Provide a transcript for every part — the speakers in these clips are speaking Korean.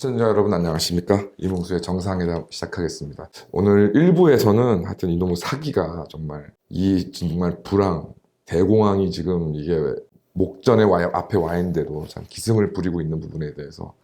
시청자 여러분 안녕하십니까? 이몽수의 정상회담 시작하겠습니다. 오늘 1부에서는 하여튼 이놈의 사기가 정말 불황, 대공황이 지금 이게 목전에 앞에 와 있는데도 참 기승을 부리고 있는 부분에 대해서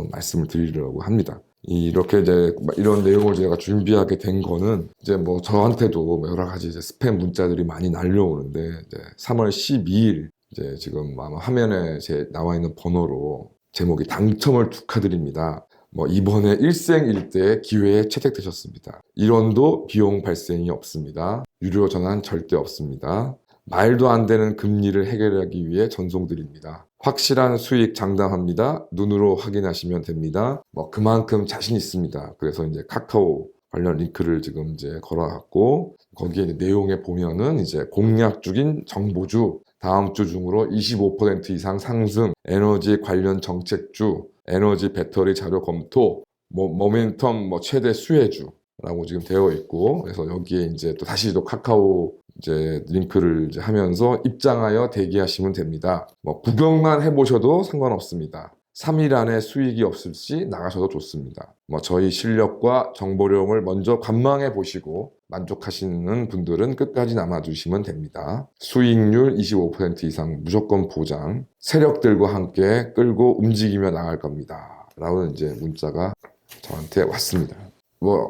말씀을 드리려고 합니다. 이렇게 이제 이런 내용을 제가 준비하게 된 거는 이제 뭐 저한테도 여러 가지 이제 스팸 문자들이 많이 날려오는데 이제 3월 12일 이제 지금 아마 화면에 나와 있는 번호로 제목이 당첨을 축하드립니다. 이번에 일생일대의 기회에 채택되셨습니다. 1원도 비용 발생이 없습니다. 유료 전환 절대 없습니다. 말도 안 되는 금리를 해결하기 위해 전송드립니다. 확실한 수익 장담합니다. 눈으로 확인하시면 됩니다. 그만큼 자신 있습니다. 그래서 이제 카카오 관련 링크를 지금 이제 걸어놨고 거기에 이제 내용에 보면은 이제 공략 중인 정보주 다음 주 중으로 25% 이상 상승, 에너지 관련 정책주, 에너지 배터리 자료 검토, 모멘텀 최대 수혜주라고 지금 되어 있고, 그래서 여기에 이제 또 다시 또 카카오 이제 링크를 이제 하면서 입장하여 대기하시면 됩니다. 구경만 해보셔도 상관없습니다. 3일 안에 수익이 없을 시 나가셔도 좋습니다. 저희 실력과 정보력을 먼저 관망해 보시고 만족하시는 분들은 끝까지 남아주시면 됩니다. 수익률 25% 이상 무조건 보장, 세력들과 함께 끌고 움직이며 나갈 겁니다. 라는 이제 문자가 저한테 왔습니다.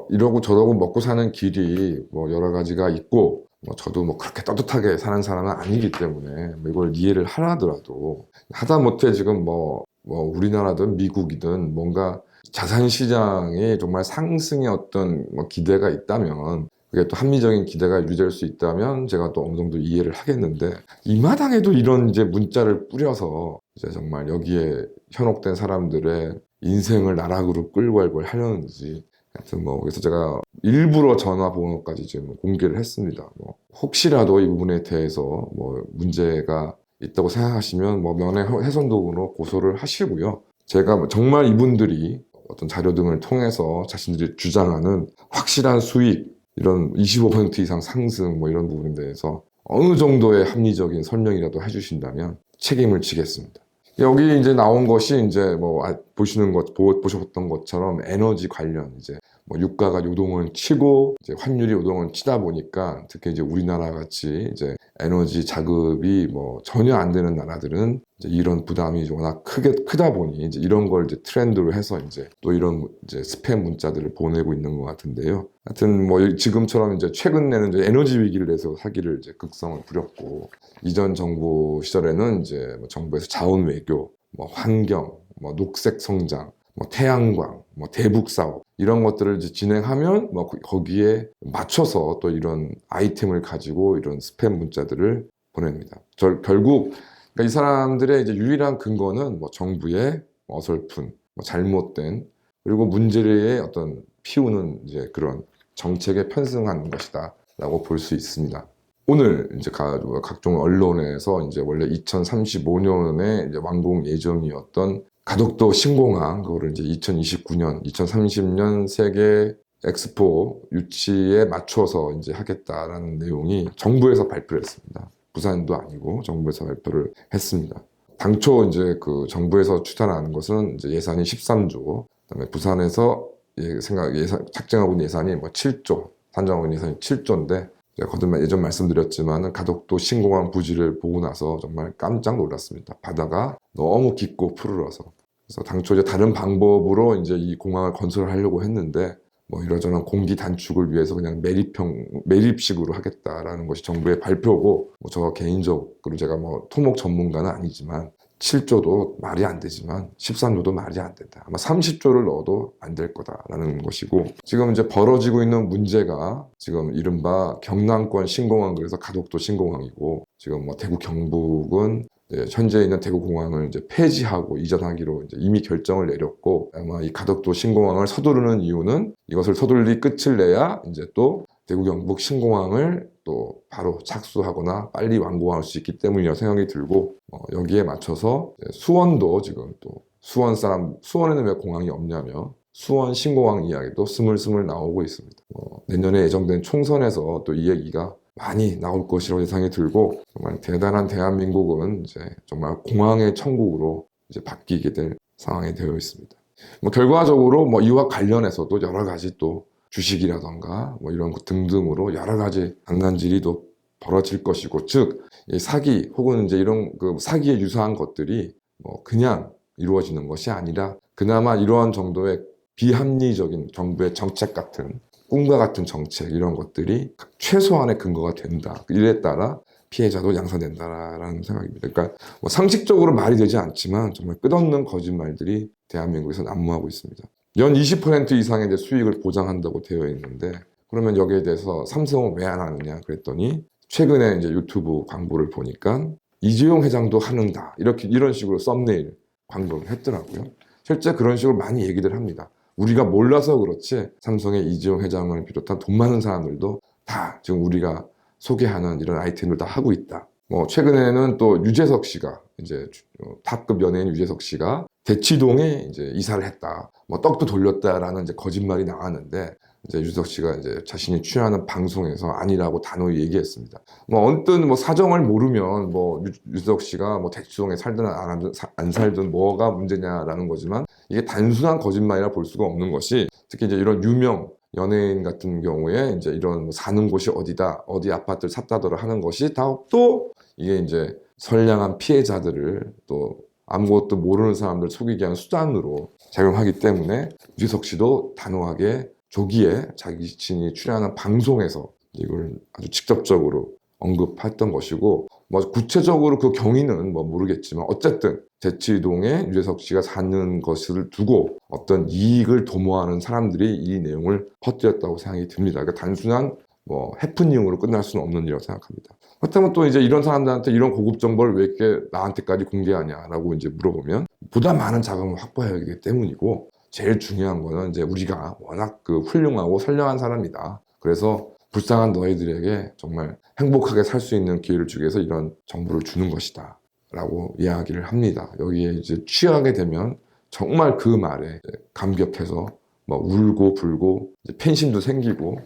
이러고 저러고 먹고 사는 길이 여러 가지가 있고 저도 그렇게 떳떳하게 사는 사람은 아니기 때문에 이걸 이해를 하더라도 하다못해 지금 우리나라든 미국이든 뭔가 자산시장이 정말 상승의 어떤 기대가 있다면 그게 또 합리적인 기대가 유지될 수 있다면 제가 또 어느 정도 이해를 하겠는데 이 마당에도 이런 이제 문자를 뿌려서 이제 정말 여기에 현혹된 사람들의 인생을 나락으로 끌고 갈 걸 하려는지 하여튼 그래서 제가 일부러 전화번호까지 지금 공개를 했습니다. 혹시라도 이 부분에 대해서 문제가 있다고 생각하시면 명예훼손으로 고소를 하시고요. 제가 정말 이분들이 어떤 자료 등을 통해서 자신들이 주장하는 확실한 수익, 이런 25% 이상 상승 이런 부분에 대해서 어느 정도의 합리적인 설명이라도 해주신다면 책임을 지겠습니다. 여기 이제 나온 것이 이제 보셨던 것처럼 에너지 관련 이제 유가가 요동을 치고 이제 환율이 요동을 치다 보니까 특히 이제 우리나라 같이 이제 에너지 자급이 전혀 안 되는 나라들은 이제 이런 부담이 워낙 크다 보니 이제 이런 걸 이제 트렌드로 해서 이제 또 이런 이제 스팸 문자들을 보내고 있는 것 같은데요. 하여튼 지금처럼 이제 최근에는 이제 에너지 위기를 내서 사기를 이제 극성을 부렸고 이전 정부 시절에는 이제 정부에서 자원 외교, 환경, 녹색 성장, 태양광, 대북 사업 이런 것들을 이제 진행하면 거기에 맞춰서 또 이런 아이템을 가지고 이런 스팸 문자들을 보냅니다. 결국 그러니까 이 사람들의 이제 유일한 근거는 정부의 어설픈, 잘못된 그리고 문제를 어떤 피우는 이제 그런 정책에 편승하는 것이다라고 볼 수 있습니다. 오늘 이제 각종 언론에서 이제 원래 2035년에 이제 완공 예정이었던 가덕도 신공항 그거를 이제 2029년, 2030년 세계 엑스포 유치에 맞춰서 이제 하겠다라는 내용이 정부에서 발표를 했습니다. 부산도 아니고 정부에서 발표를 했습니다. 당초 이제 그 정부에서 추진하는 것은 이제 예산이 13조, 그다음에 부산에서 책정하고 있는 예산이 7조, 산정하고 있는 예산이 7조인데 예전 말씀드렸지만 가덕도 신공항 부지를 보고 나서 정말 깜짝 놀랐습니다. 바다가 너무 깊고 푸르러서. 그래서 당초 이제 다른 방법으로 이제 이 공항을 건설하려고 했는데 이러저런 공기 단축을 위해서 그냥 매립식으로 하겠다라는 것이 정부의 발표고 저 개인적으로 제가 토목 전문가는 아니지만 7조도 말이 안 되지만 13조도 말이 안 된다. 아마 30조를 넣어도 안 될 거다라는 것이고 지금 이제 벌어지고 있는 문제가 지금 이른바 경남권 신공항 그래서 가덕도 신공항이고 지금 대구 경북은 현재 있는 대구공항을 이제 폐지하고 이전하기로 이제 이미 결정을 내렸고 아마 이 가덕도 신공항을 서두르는 이유는 이것을 서둘리 끝을 내야 이제 또 대구 경북 신공항을 또 바로 착수하거나 빨리 완공할 수 있기 때문이라고 생각이 들고 여기에 맞춰서 수원도 지금 또 수원에는 왜 공항이 없냐며 수원 신공항 이야기도 스물스물 나오고 있습니다. 내년에 예정된 총선에서 또 이 얘기가 많이 나올 것이라고 예상이 들고 정말 대단한 대한민국은 이제 정말 공항의 천국으로 이제 바뀌게 될 상황이 되어 있습니다. 뭐 결과적으로 뭐 이와 관련해서도 여러 가지 또 주식이라던가 뭐 이런 것 등등으로 여러 가지 장난질이 또 벌어질 것이고, 즉 이 사기 혹은 이제 이런 그 사기에 유사한 것들이 뭐 그냥 이루어지는 것이 아니라 그나마 이러한 정도의 비합리적인 정부의 정책 같은 꿈과 같은 정책 이런 것들이 최소한의 근거가 된다. 이에 따라 피해자도 양산된다라는 생각입니다. 그러니까 뭐 상식적으로 말이 되지 않지만 정말 끝없는 거짓말들이 대한민국에서 난무하고 있습니다. 연 20% 이상의 이제 수익을 보장한다고 되어 있는데, 그러면 여기에 대해서 삼성은 왜 안 하느냐 그랬더니 최근에 이제 유튜브 광고를 보니까 이재용 회장도 하는다 이런 식으로 썸네일 광고를 했더라고요. 실제 그런 식으로 많이 얘기들 합니다. 우리가 몰라서 그렇지 삼성의 이재용 회장을 비롯한 돈 많은 사람들도 다 지금 우리가 소개하는 이런 아이템을 다 하고 있다. 뭐 최근에는 또 유재석 씨가 이제 탑급 연예인 유재석 씨가 대치동에 이제 이사를 했다. 뭐 떡도 돌렸다라는 이제 거짓말이 나왔는데, 이제 유재석 씨가 이제 자신이 출연하는 방송에서 아니라고 단호히 얘기했습니다. 뭐 언뜻 뭐 사정을 모르면 뭐 유재석 씨가 뭐 대치동에 살든 안 살든 뭐가 문제냐라는 거지만, 이게 단순한 거짓말이라 볼 수가 없는 것이, 특히 이제 이런 유명 연예인 같은 경우에 이제 이런 뭐 사는 곳이 어디다, 어디 아파트를 샀다더라 하는 것이 다 또 이게 이제 선량한 피해자들을 또 아무것도 모르는 사람들 속이기 위한 수단으로 작용하기 때문에 유재석 씨도 단호하게 조기에 자신이 출연하는 방송에서 이걸 아주 직접적으로 언급했던 것이고, 뭐 구체적으로 그 경위는 뭐 모르겠지만 어쨌든 대치동에 유재석 씨가 사는 것을 두고 어떤 이익을 도모하는 사람들이 이 내용을 퍼뜨렸다고 생각이 듭니다. 그러니까 단순한 뭐 해프닝으로 끝날 수는 없는 일이라고 생각합니다. 그렇다면 또 이제 이런 사람들한테 이런 고급 정보를 왜 이렇게 나한테까지 공개하냐라고 이제 물어보면, 보다 많은 자금을 확보해야 하기 때문이고, 제일 중요한 거는 이제 우리가 워낙 그 훌륭하고 선량한 사람이다. 그래서 불쌍한 너희들에게 정말 행복하게 살 수 있는 기회를 주기 위해서 이런 정보를 주는 것이다 라고 이야기를 합니다. 여기에 이제 취하게 되면 정말 그 말에 감격해서 뭐 울고 불고 팬심도 생기고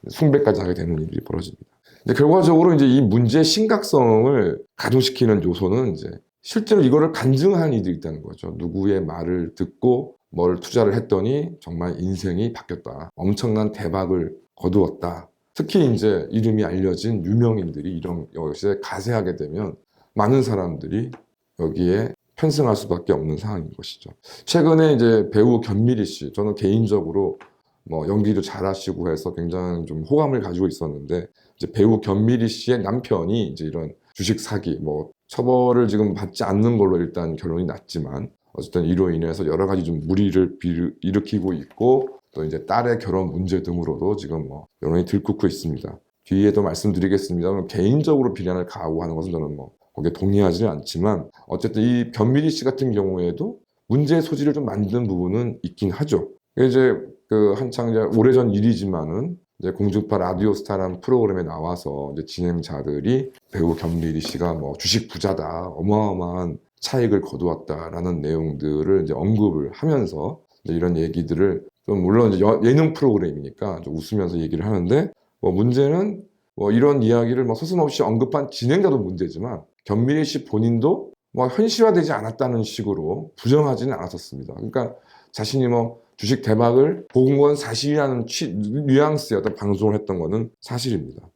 숭배까지 하게 되는 일이 벌어집니다. 근데 결과적으로 이제 이 문제의 심각성을 가중시키는 요소는 이제 실제로 이거를 간증한 이들이 있다는 거죠. 누구의 말을 듣고 뭘 투자를 했더니 정말 인생이 바뀌었다. 엄청난 대박을 거두었다. 특히 이제 이름이 알려진 유명인들이 이런 것에 가세하게 되면 많은 사람들이 여기에 편승할 수밖에 없는 상황인 것이죠. 최근에 이제 배우 견미리 씨, 저는 개인적으로 뭐 연기도 잘하시고 해서 굉장히 좀 호감을 가지고 있었는데, 이제 배우 견미리 씨의 남편이 이제 이런 주식 사기, 뭐 처벌을 지금 받지 않는 걸로 일단 결론이 났지만, 어쨌든 이로 인해서 여러 가지 좀 무리를 일으키고 있고, 또 이제 딸의 결혼 문제 등으로도 지금 뭐 여론이 들끓고 있습니다. 뒤에도 말씀드리겠습니다만 개인적으로 비난을 가하고 하는 것은 저는 뭐 거기에 동의하지는 않지만, 어쨌든 이 견미리 씨 같은 경우에도 문제의 소지를 좀 만든 부분은 있긴 하죠. 이제 그 한창 이제 오래전 일이지만은 이제 공중파 라디오스타라는 프로그램에 나와서 이제 진행자들이 배우 견미리 씨가 뭐 주식 부자다, 어마어마한 차익을 거두었다라는 내용들을 이제 언급을 하면서 이제 이런 얘기들을 좀, 물론 이제 예능 프로그램이니까 좀 웃으면서 얘기를 하는데, 뭐 문제는 뭐 이런 이야기를 뭐 서슴없이 언급한 진행자도 문제지만 견미리 씨 본인도 뭐 현실화되지 않았다는 식으로 부정하지는 않았었습니다. 그러니까 자신이 뭐 주식 대박을 본 건 사실이라는 뉘앙스의 어떤 방송을 했던 거는 사실입니다.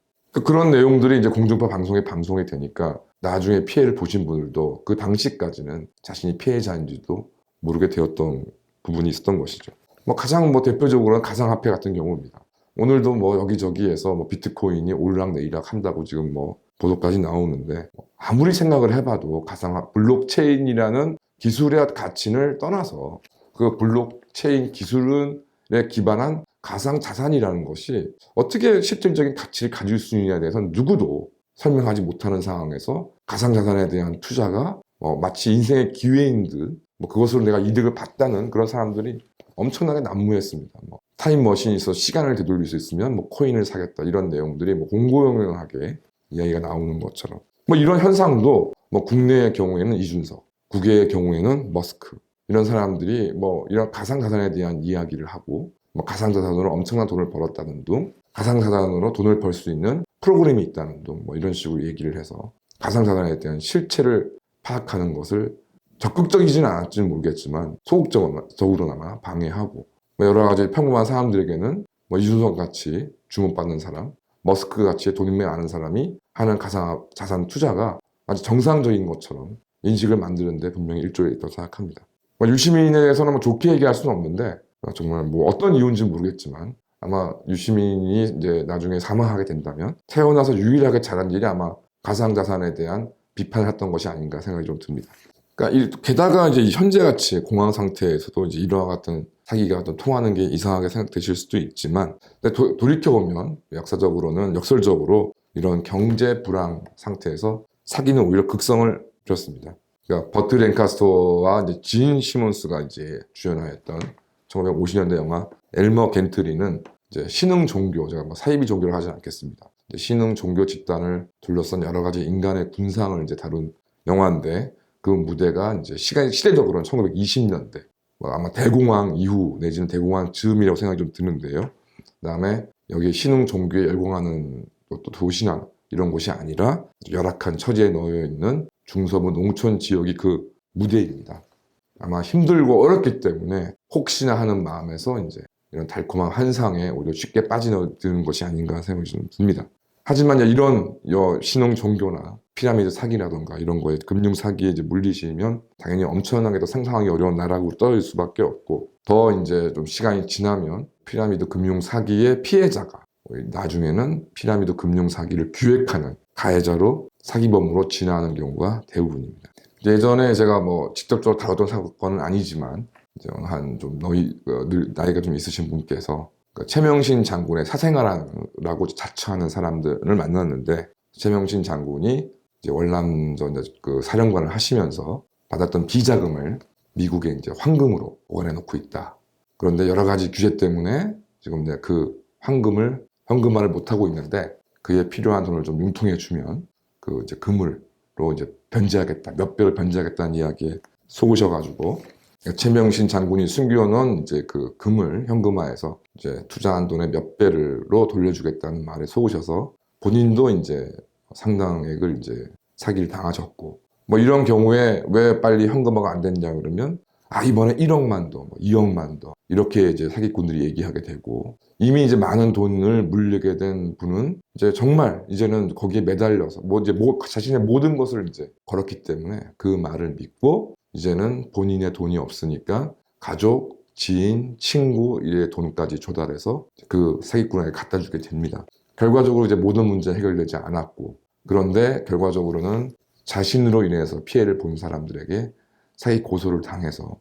그런 내용들이 이제 공중파 방송에 방송이 되니까 나중에 피해를 보신 분들도 그 당시까지는 자신이 피해자인지도 모르게 되었던 부분이 있었던 것이죠. 뭐 가장 뭐 대표적으로는 가상화폐 같은 경우입니다. 오늘도 뭐 여기저기에서 뭐 비트코인이 오르락내리락 한다고 지금 뭐 보도까지 나오는데, 아무리 생각을 해봐도 블록체인이라는 기술의 가치를 떠나서 그 블록체인 기술에 기반한 가상자산이라는 것이 어떻게 실질적인 가치를 가질 수 있느냐에 대해서는 누구도 설명하지 못하는 상황에서 가상자산에 대한 투자가 마치 인생의 기회인 듯, 뭐 그것으로 내가 이득을 봤다는 그런 사람들이 엄청나게 난무했습니다. 뭐 타임머신이 있어 시간을 되돌릴 수 있으면 뭐 코인을 사겠다, 이런 내용들이 뭐 공고영하게 이야기가 나오는 것처럼, 뭐 이런 현상도 뭐 국내의 경우에는 이준석, 국외의 경우에는 머스크, 이런 사람들이 뭐 이런 가상자산에 대한 이야기를 하고, 뭐 가상자산으로 엄청난 돈을 벌었다는 둥, 가상자산으로 돈을 벌 수 있는 프로그램이 있다는 둥, 뭐 이런 식으로 얘기를 해서 가상자산에 대한 실체를 파악하는 것을 적극적이지는 않았지는 모르겠지만 소극적으로나마 방해하고 여러 가지 평범한 사람들에게는 이준석 같이 주목받는 사람, 머스크 같이 돈이 많은 사람이 하는 가상자산 투자가 아주 정상적인 것처럼 인식을 만드는데 분명히 일조에 있다고 생각합니다. 유시민에 대해서는 좋게 얘기할 수는 없는데 정말 어떤 이유인지 모르겠지만 아마 유시민이 이제 나중에 사망하게 된다면 태어나서 유일하게 잘한 일이 아마 가상자산에 대한 비판을 했던 것이 아닌가 생각이 좀 듭니다. 그러니까 게다가 이제 현재같이 공황 상태에서도 이제 이러한 같은 사기가 통하는 게 이상하게 생각되실 수도 있지만 돌이켜보면 역설적으로 이런 경제 불황 상태에서 사기는 오히려 극성을 폈습니다. 그러니까 버트 랭카스터와 이제 진 시몬스가 이제 주연하였던 1950년대 영화 엘머 겐트리는 이제 신흥 종교, 제가 사이비 종교를 하지 않겠습니다. 신흥 종교 집단을 둘러싼 여러 가지 인간의 군상을 이제 다룬 영화인데 그 무대가 이제 시대적으로는 1920년대 아마 대공황 이후 내지는 대공황 즈음이라고 생각이 좀 드는데요. 그다음에 여기 신흥 종교에 열광하는 또 도시나 이런 곳이 아니라 열악한 처지에 놓여 있는 중서부 농촌 지역이 그 무대입니다. 아마 힘들고 어렵기 때문에 혹시나 하는 마음에서 이제 이런 달콤한 환상에 오히려 쉽게 빠져드는 것이 아닌가 생각이 좀 듭니다. 하지만 이런 신흥 종교나 피라미드 사기라던가 이런 거에 금융 사기에 이제 물리시면 당연히 엄청나게 더 상상하기 어려운 나라로 떨어질 수밖에 없고 더 이제 좀 시간이 지나면 피라미드 금융 사기의 피해자가 나중에는 피라미드 금융 사기를 기획하는 가해자로 사기범으로 진화하는 경우가 대부분입니다. 예전에 제가 직접적으로 다뤘던 사건은 아니지만 한 좀 나이가 좀 있으신 분께서 최명신 장군의 사생아라고 자처하는 사람들을 만났는데 최명신 장군이 이제 월남전 그 사령관을 하시면서 받았던 비자금을 미국에 이제 황금으로 보관해 놓고 있다. 그런데 여러 가지 규제 때문에 지금 그 현금화를 못 하고 있는데 그에 필요한 돈을 좀 융통해 주면 그 이제 금으로 이제 변제하겠다, 몇 배를 변제하겠다는 이야기에 속으셔가지고 최명신 장군이 숨겨놓은 이제 그 금을 현금화해서 이제 투자한 돈의 몇 배로 돌려주겠다는 말에 속으셔서 본인도 이제 상당액을 이제 사기를 당하셨고 이런 경우에 왜 빨리 현금화가 안 됐냐 그러면 이번에 1억만 더, 2억만 더 이렇게 이제 사기꾼들이 얘기하게 되고 이미 이제 많은 돈을 물리게 된 분은 이제 정말 이제는 거기에 매달려서 자신의 모든 것을 이제 걸었기 때문에 그 말을 믿고 이제는 본인의 돈이 없으니까 가족, 지인, 친구 이의 돈까지 조달해서 그 사기꾼에게 갖다 주게 됩니다. 결과적으로 이제 모든 문제 해결되지 않았고 그런데 결과적으로는 자신으로 인해서 피해를 본 사람들에게 사기 고소를 당해서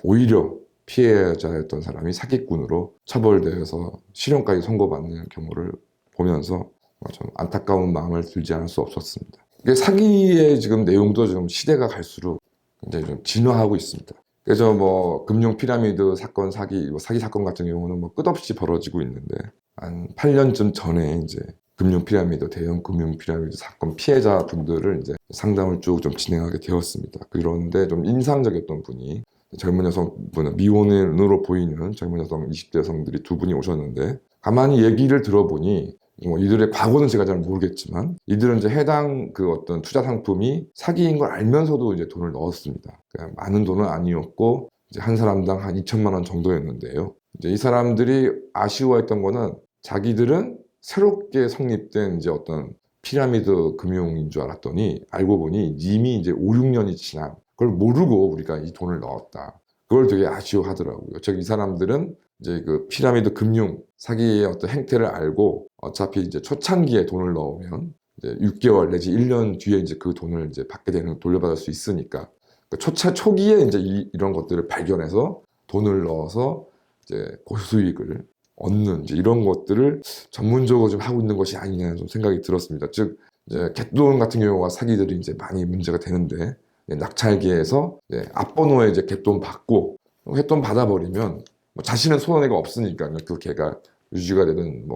오히려 피해자였던 사람이 사기꾼으로 처벌되어서 실형까지 선고받는 경우를 보면서 좀 안타까운 마음을 들지 않을 수 없었습니다. 이게 사기의 지금 내용도 좀 시대가 갈수록 굉장히 좀 진화하고 있습니다. 그래서 금융 피라미드 사건, 사기 사건 같은 경우는 끝없이 벌어지고 있는데 한 8년쯤 전에 이제 금융 피라미드, 대형 금융 피라미드 사건 피해자 분들을 이제 상담을 쭉 좀 진행하게 되었습니다. 그런데 좀 인상적이었던 분이 젊은 여성분, 미혼으로 보이는 젊은 여성 20대 여성들이 두 분이 오셨는데 가만히 얘기를 들어보니 이들의 과거는 제가 잘 모르겠지만 이들은 이제 해당 그 어떤 투자 상품이 사기인 걸 알면서도 이제 돈을 넣었습니다. 그냥 많은 돈은 아니었고 이제 한 사람당 한 2천만 원 정도였는데요. 이제 이 사람들이 아쉬워했던 거는 자기들은 새롭게 성립된 이제 어떤 피라미드 금융인 줄 알았더니 알고 보니 이미 이제 5, 6년이 지난 그걸 모르고 우리가 이 돈을 넣었다. 그걸 되게 아쉬워하더라고요. 즉 이 사람들은 이제 그 피라미드 금융 사기의 어떤 행태를 알고 어차피 이제 초창기에 돈을 넣으면 이제 6개월 내지 1년 뒤에 이제 그 돈을 이제 받게 되는 돌려받을 수 있으니까 초기에 이제 이런 것들을 발견해서 돈을 넣어서 이제 고수익을 얻는 이제 이런 것들을 전문적으로 좀 하고 있는 것이 아니냐 좀 생각이 들었습니다. 즉 이제 갯돈 같은 경우가 사기들이 이제 많이 문제가 되는데 낙찰기에서 앞번호에 이제 갯돈 받고 갯돈 받아버리면 자신은 손해가 없으니까 그 개가 유지가 되든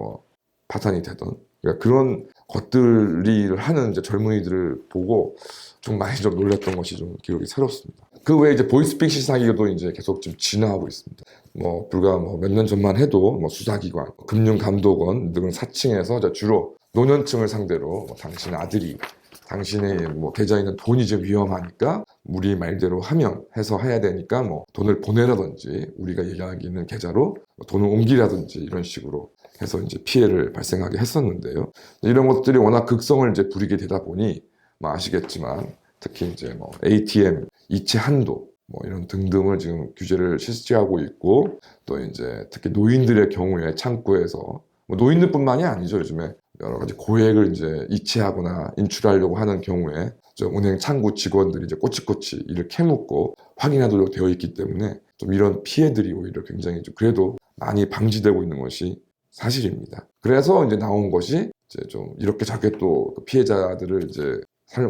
파산이 되든 그러니까 그런 것들을 하는 이제 젊은이들을 보고 좀 많이 좀 놀랐던 것이 좀 기억이 새롭습니다. 그 외에 이제 보이스피싱 사기도 이제 계속 좀 진화하고 있습니다. 불과 몇 년 전만 해도 수사기관, 금융감독원 등을 사칭해서 주로 노년층을 상대로 당신 아들이 당신의 뭐 계좌에 있는 돈이 좀 위험하니까 우리 말대로 하면 해서 해야 되니까 뭐 돈을 보내라든지 우리가 얘기하기는 계좌로 돈을 옮기라든지 이런 식으로 해서 이제 피해를 발생하게 했었는데요. 이런 것들이 워낙 극성을 이제 부리게 되다 보니 뭐 아시겠지만 특히 이제 뭐 ATM 이체 한도 뭐 이런 등등을 지금 규제를 실시하고 있고 또 이제 특히 노인들의 경우에 창구에서 뭐 노인들뿐만이 아니죠. 요즘에 여러 가지 고액을 이제 이체하거나 인출하려고 하는 경우에 저 은행 창구 직원들이 이제 꼬치꼬치 이를 캐묻고 확인하도록 되어 있기 때문에 좀 이런 피해들이 오히려 굉장히 좀 그래도 많이 방지되고 있는 것이 사실입니다. 그래서 이제 나온 것이 이제 좀 이렇게 저렇게 또 피해자들을 이제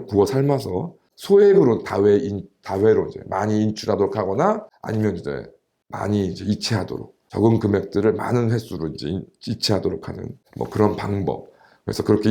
구워 삶아서 소액으로 다회로 이제 많이 인출하도록 하거나 아니면 이제 많이 이제 이체하도록 적은 금액들을 많은 횟수로 이제 이체하도록 하는 뭐 그런 방법. 그래서 그렇게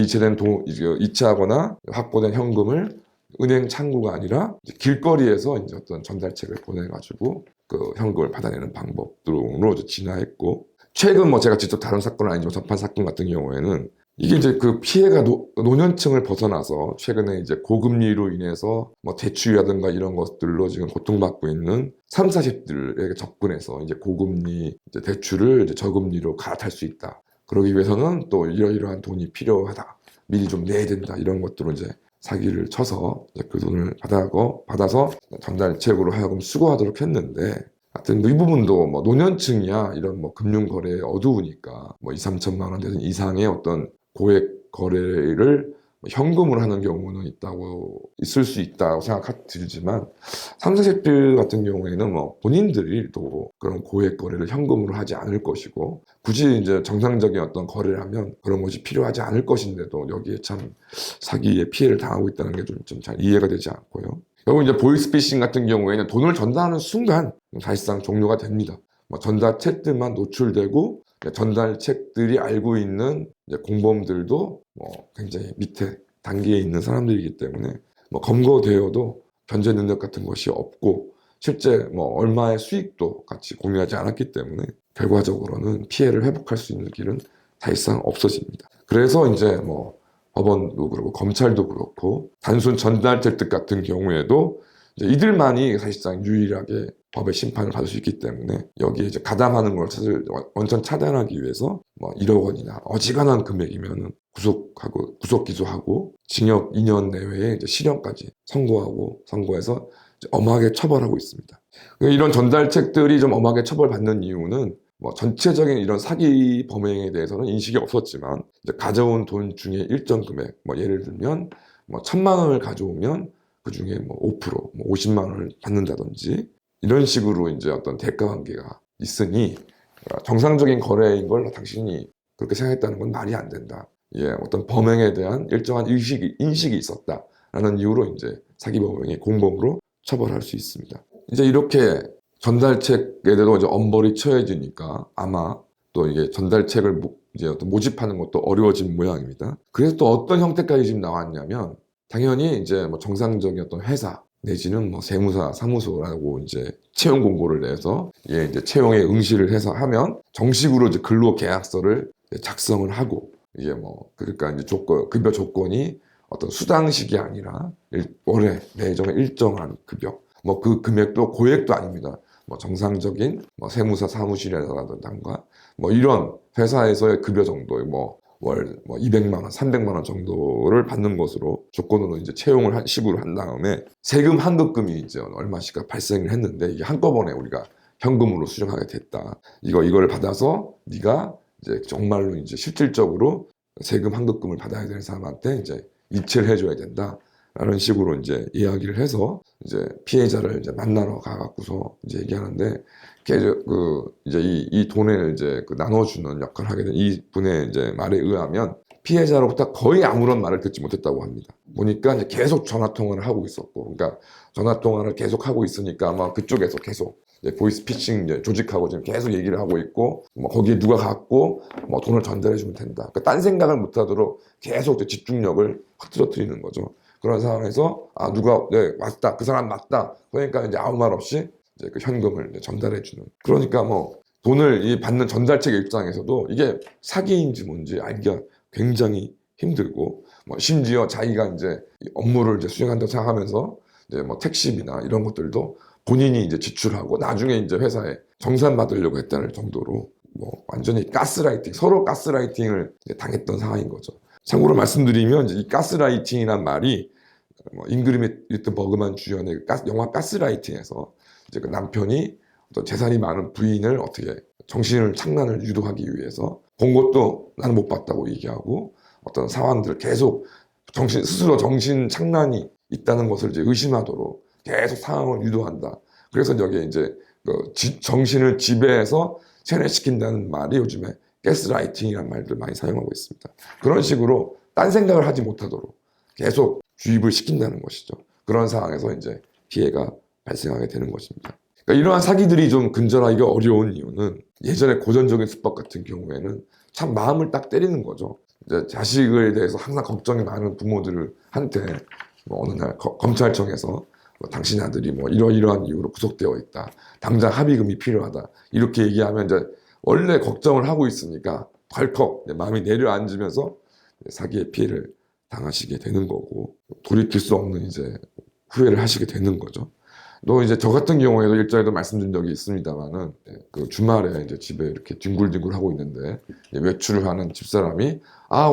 이체하거나 확보된 현금을 은행 창구가 아니라 이제 길거리에서 이제 어떤 전달책을 보내가지고 그 현금을 받아내는 방법으로 이제 진화했고 최근 뭐 제가 직접 다른 사건은 아니지만 접한 사건 같은 경우에는 이게 이제 그 피해가 노년층을 벗어나서 최근에 이제 고금리로 인해서 뭐 대출이라든가 이런 것들로 지금 고통받고 있는 3, 40들에게 접근해서 이제 고금리 이제 대출을 이제 저금리로 갈아탈 수 있다. 그러기 위해서는 또 이러이러한 돈이 필요하다. 미리 좀 내야 된다. 이런 것들로 이제 사기를 쳐서 이제 그 돈을 받아서 전달책으로 하여금 수거하도록 했는데 하여튼 이 부분도 뭐 노년층이야 이런 뭐 금융 거래에 어두우니까 뭐 2, 3천만 원 되는 이상의 어떤 고액 거래를 현금으로 하는 경우는 있을 수 있다고 들지만 3, 40대 같은 경우에는 뭐 본인들이 또 그런 고액 거래를 현금으로 하지 않을 것이고 굳이 이제 정상적인 어떤 거래를 하면 그런 것이 필요하지 않을 것인데도 여기에 참 사기의 피해를 당하고 있다는 게 좀 잘 이해가 되지 않고요. 결국 이제 보이스피싱 같은 경우에는 돈을 전달하는 순간 사실상 종료가 됩니다. 뭐 전달책들만 노출되고 전달책들이 알고 있는 이제 공범들도 뭐 굉장히 밑에 단계에 있는 사람들이기 때문에 뭐 검거되어도 견제 능력 같은 것이 없고 실제 뭐 얼마의 수익도 같이 공유하지 않았기 때문에 결과적으로는 피해를 회복할 수 있는 길은 사실상 없어집니다. 그래서 이제 뭐 법원도 그렇고 검찰도 그렇고 단순 전달책 같은 경우에도 이제 이들만이 사실상 유일하게 법의 심판을 받을 수 있기 때문에 여기에 이제 가담하는 걸 원천 차단하기 위해서 뭐 1억 원이나 어지간한 금액이면은 구속 기소하고 징역 2년 내외에 이제 실형까지 선고해서 이제 엄하게 처벌하고 있습니다. 이런 전달책들이 좀 엄하게 처벌받는 이유는 뭐 전체적인 이런 사기 범행에 대해서는 인식이 없었지만 이제 가져온 돈 중에 일정 금액, 뭐 예를 들면 뭐 1,000만 원을 가져오면 그 중에 뭐 5%, 뭐 50만 원을 받는다든지 이런 식으로 이제 어떤 대가 관계가 있으니 정상적인 거래인 걸 당신이 그렇게 생각했다는 건 말이 안 된다. 예, 어떤 범행에 대한 일정한 인식이 있었다라는 이유로 이제 사기 범행의 공범으로 처벌할 수 있습니다. 이제 이렇게 전달책에도 이제 엄벌이 처해지니까 아마 또 이게 전달책을 이제 어떤 모집하는 것도 어려워진 모양입니다. 그래서 또 어떤 형태까지 지금 나왔냐면 당연히 이제 뭐 정상적인 어떤 회사 내지는 뭐 세무사, 사무소라고 이제 채용 공고를 내서 예, 이제 채용에 응시를 해서 하면 정식으로 이제 근로 계약서를 작성을 하고 이게 뭐 그러니까 이제 급여 조건이 어떤 수당식이 아니라 월에 매정의 일정한 급여 뭐 그 금액도 고액도 아닙니다. 뭐 정상적인 뭐 세무사 사무실이라든가 뭐 이런 회사에서의 급여 정도의 뭐 월 200만 원, 300만 원 정도를 받는 것으로 조건으로 이제 채용을 식으로 한 다음에 세금 환급금이 이제 얼마씩 발생을 했는데 이게 한꺼번에 우리가 현금으로 수령하게 됐다. 이거를 받아서 네가 이제 정말로 이제 실질적으로 세금 환급금을 받아야 되는 사람한테 이제 이체를 해줘야 된다. 라는 식으로 이제 이야기를 해서 이제 피해자를 이제 만나러 가갖고서 이제 얘기하는데 이제 이 돈을 이제 나눠주는 역할을 하게 된 이 분의 이제 말에 의하면 피해자로부터 거의 아무런 말을 듣지 못했다고 합니다. 보니까 이제 계속 전화 통화를 하고 있었고, 그러니까 전화 통화를 계속 하고 있으니까 아마 그쪽에서 계속 보이스피싱 이제 조직하고 지금 계속 얘기를 하고 있고, 뭐 거기에 누가 갖고 뭐 돈을 전달해주면 된다. 그러니까 딴 생각을 못하도록 계속 이제 집중력을 확 틀어뜨리는 거죠. 그런 상황에서 네 맞다 그 사람 맞다 그러니까 이제 아무 말 없이 이제 그 현금을 이제 전달해주는 그러니까 뭐 돈을 받는 전달책 입장에서도 이게 사기인지 뭔지 알기가 굉장히 힘들고 뭐 심지어 자기가 이제 업무를 이제 수행한다고 생각하면서 이제 뭐 택시비나 이런 것들도 본인이 이제 지출하고 나중에 이제 회사에 정산받으려고 했다는 정도로 뭐 완전히 가스라이팅, 서로 가스라이팅을 이제 당했던 상황인 거죠. 참고로 말씀드리면 이제 이 가스라이팅이란 말이 뭐 잉그리드 버그만 주연의 영화 가스라이팅에서 이제 그 남편이 어떤 재산이 많은 부인을 어떻게 정신을 착란을 유도하기 위해서 본 것도 나는 못 봤다고 얘기하고 어떤 상황들을 계속 스스로 정신 착란이 있다는 것을 이제 의심하도록 계속 상황을 유도한다. 그래서 여기에 이제 그 정신을 지배해서 세뇌시킨다는 말이 요즘에 가스라이팅이라는 말들 많이 사용하고 있습니다. 그런 식으로 딴 생각을 하지 못하도록 계속 주입을 시킨다는 것이죠. 그런 상황에서 이제 피해가 발생하게 되는 것입니다. 그러니까 이러한 사기들이 좀 근절하기가 어려운 이유는 예전에 고전적인 수법 같은 경우에는 참 마음을 딱 때리는 거죠. 이제 자식에 대해서 항상 걱정이 많은 부모들한테 뭐 어느 날 검찰청에서 뭐 당신 아들이 뭐 이러이러한 이유로 구속되어 있다. 당장 합의금이 필요하다. 이렇게 얘기하면 이제 원래 걱정을 하고 있으니까 덜컥 마음이 내려앉으면서 사기의 피해를 당하시게 되는 거고 돌이킬 수 없는 이제 후회를 하시게 되는 거죠. 또 이제 저 같은 경우에도 일전에도 말씀드린 적이 있습니다만은 그 주말에 이제 집에 이렇게 뒹굴뒹굴 하고 있는데 외출을 하는 집사람이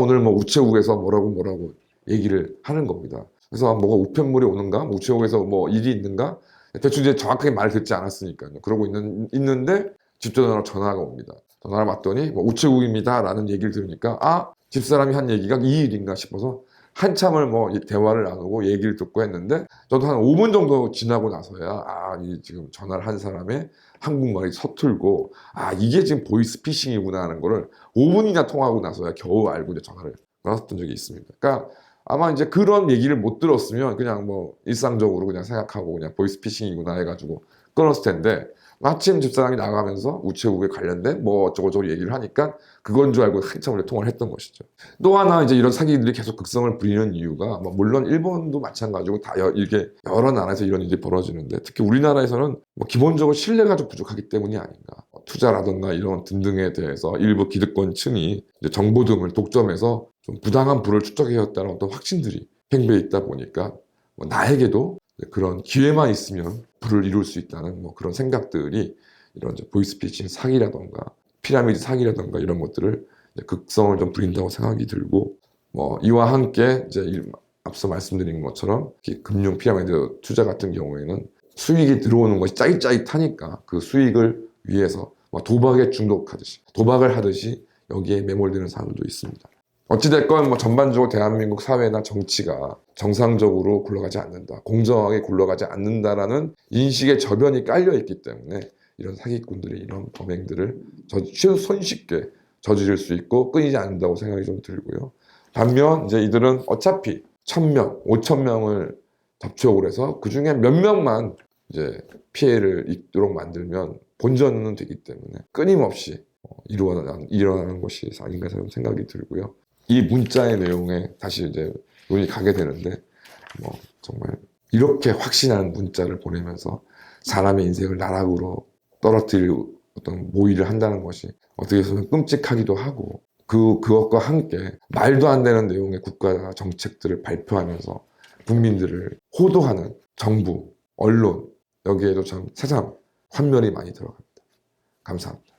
오늘 뭐 우체국에서 뭐라고 얘기를 하는 겁니다. 그래서 뭐가 우편물이 오는가, 뭐 우체국에서 뭐 일이 있는가 대충 이제 정확하게 말을 듣지 않았으니까요. 그러고 있는데 집전화로 전화가 옵니다. 전화를 받더니 뭐 우체국입니다라는 얘기를 들으니까 집사람이 한 얘기가 이 일인가 싶어서 한참을 뭐 대화를 나누고 얘기를 듣고 했는데 저도 한 5분 정도 지나고 나서야 이 지금 전화를 한 사람의 한국말이 서툴고 이게 지금 보이스피싱이구나 하는 거를 5분이나 통화하고 나서야 겨우 알고 이제 전화를 끊었던 적이 있습니다. 그러니까 아마 이제 그런 얘기를 못 들었으면 그냥 뭐 일상적으로 그냥 생각하고 그냥 보이스피싱이구나 해가지고 끊었을 텐데 마침 집사람이 나가면서 우체국에 관련된 뭐 어쩌고저쩌고 얘기를 하니까 그건 줄 알고 한참을 통화를 했던 것이죠. 또 하나 이제 이런 사기들이 계속 극성을 부리는 이유가 뭐 물론 일본도 마찬가지고 다 이게 여러 나라에서 이런 일이 벌어지는데 특히 우리나라에서는 뭐 기본적으로 신뢰가 좀 부족하기 때문이 아닌가. 투자라든가 이런 등등에 대해서 일부 기득권층이 이제 정보 등을 독점해서 좀 부당한 부를 축적해왔다는 어떤 확신들이 팽배해 있다 보니까 뭐 나에게도 그런 기회만 있으면 부를 이룰 수 있다는 뭐 그런 생각들이 이런 이제 보이스피싱 사기라던가 피라미드 사기라던가 이런 것들을 이제 극성을 좀 부린다고 생각이 들고 뭐 이와 함께 이제 앞서 말씀드린 것처럼 금융 피라미드 투자 같은 경우에는 수익이 들어오는 것이 짜릿짜릿하니까 그 수익을 위해서 도박에 중독하듯이 도박을 하듯이 여기에 매몰되는 사람들도 있습니다. 어찌됐건 뭐 전반적으로 대한민국 사회나 정치가 정상적으로 굴러가지 않는다, 공정하게 굴러가지 않는다라는 인식의 저변이 깔려 있기 때문에 이런 사기꾼들이 이런 범행들을 손쉽게 저지를 수 있고 끊이지 않는다고 생각이 좀 들고요. 반면 이제 이들은 어차피 1000명, 5000명을 접촉을 해서 그 중에 몇 명만 이제 피해를 입도록 만들면 본전은 되기 때문에 끊임없이 일어나는 것이 아닌가 생각이 들고요. 이 문자의 내용에 다시 이제 눈이 가게 되는데 뭐 정말 이렇게 확신하는 문자를 보내면서 사람의 인생을 나락으로 떨어뜨릴 어떤 모의를 한다는 것이 어떻게 보면 끔찍하기도 하고 그것과 함께 말도 안 되는 내용의 국가 정책들을 발표하면서 국민들을 호도하는 정부, 언론 여기에도 참 새삼 환멸이 많이 들어갑니다. 감사합니다.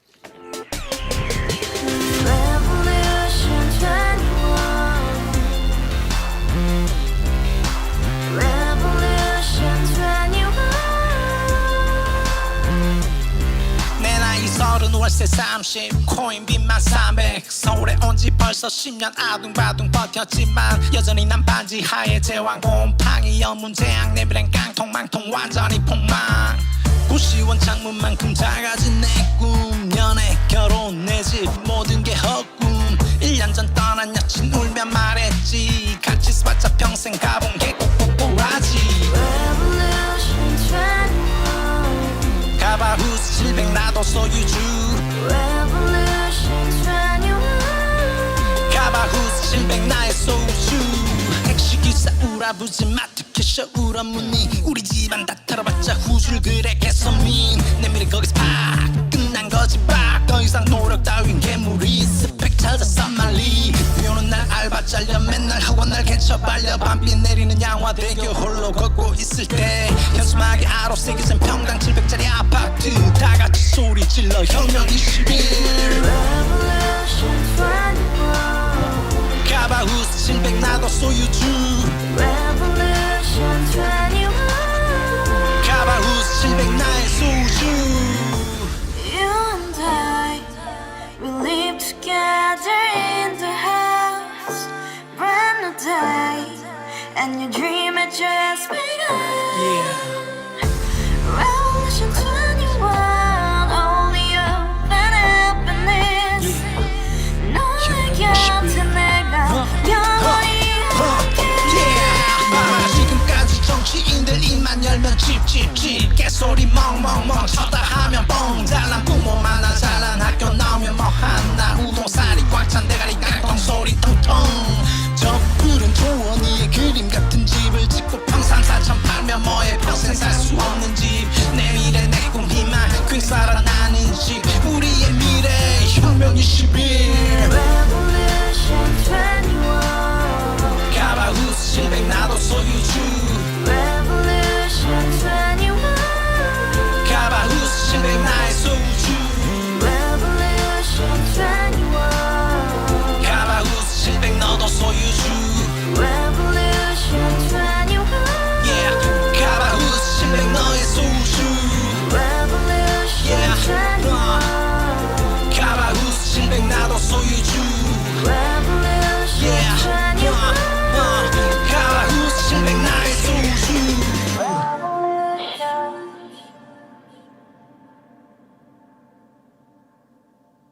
월세 30 코인빚만 300 서울에 온 지 벌써 10년 아둥바둥 버텼지만 여전히 난 반지 하에 제왕 곰팡이 연문제약 내 미래는 깡통망통 완전히 폭망 고시원 창문만큼 작아진 내 꿈 연애 결혼 내 집 모든 게 헛꿈 1년 전 떠난 여친 울며 말했지 같이 써봤자 평생 가본 게 꼭꼭꼬라지 가바후스 700 나도 소유주 가바후스 700 나의 소주 택시기사 우라부지 마트 캐셔 울어무니 우리 집안 다 털어봤자 후줄 그래 개선민 내 미래 거기서 팍 끝난 거지 팍더 이상 노력 따윈 괴물이 스펙 찾아서 말리 비오는 날 알바 잘려 맨날 학원 날 달려 밤비 내리는 양화대교 홀로 걷고 있을 때 현수막에 아로 새겨진 평당 700짜리 아파트 다 같이 소리 질러 혁명 21 Revolution 21 카바후스 700 나도 소유주 Revolution 21 카바후스 700 나의 소주 You and I, we live together in the house. Brand new day, and your dream had just begun. Revolution 21, only open happiness. 너의 곁에 내가 영원히 함께. 지금까지 정치인들 입만 열면 찝찝찝 개소리 멍멍멍